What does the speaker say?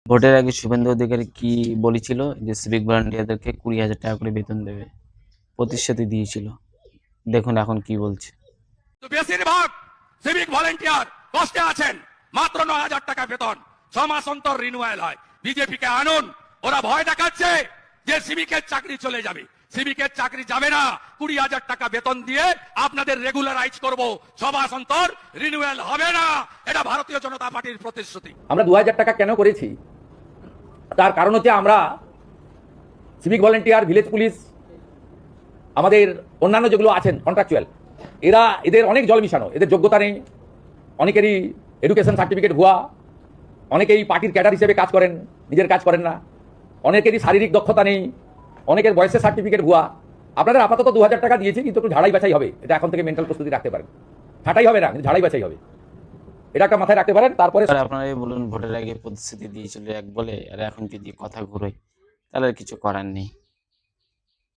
ভোটের আগে শুভেন্দু অধিকারী কি বলেছিল যে সিভিক ভলান্টিয়ারদেরকে 20,000 টাকা করে বেতন দেবে, প্রতিশ্রুতি দিয়েছিল। দেখুন এখন কি বলছে। তো বেশিরভাগ সিভিক ভলেন্টিয়ার কষ্টে আছেন, মাত্র 9,000 টাকা বেতন, 6 মাস অন্তর রিনিউয়াল হয়। বিজেপিকে আনুন, ওরা ভয় দেখাচ্ছে যে সিভিকের চাকরি চলে যাবে। সিভিকের চাকরি যাবে না, 20,000 টাকা বেতন দিয়ে আপনাদের রেগুলারাইজ করব, 6 মাস অন্তর রিনিউয়াল হবে না। এটা ভারতীয় জনতা পার্টির প্রতিশ্রুতি। আমরা 2,000 টাকা কেন করেছি, তার কারণ হচ্ছে আমরা সিভিক ভলেন্টিয়ার, ভিলেজ পুলিশ, আমাদের অন্যান্য যেগুলো আছেন কন্ট্রাকচুয়াল, এদের অনেক জল মিশানো, এদের যোগ্যতা নেই, অনেকেরই এডুকেশন সার্টিফিকেট ভুয়া, অনেকেই পার্টির ক্যাডার হিসেবে কাজ করেন, নিজের কাজ করেন না, অনেকেরই শারীরিক দক্ষতা নেই, অনেকের বয়সের সার্টিফিকেট ভুয়া। আপনাদের আপাতত 2,000 টাকা দিয়েছি, কিন্তু একটু ঝাড়াই বাছাই হবে। এটা এখন থেকে মেন্টাল প্রস্তুতি রাখতে পারেন। ছাঁটাই হবে না, কিন্তু ঝাড়াই বাছাই হবে, এটা একটা মাথায় রাখতে পারেন। তারপরে আপনারাই বলুন, ভোটের আগে প্রতিশ্রুতি দিয়েছিল এক বলে, আর এখন যদি কথা ঘুরোয় তাহলে আর কিছু করার নেই।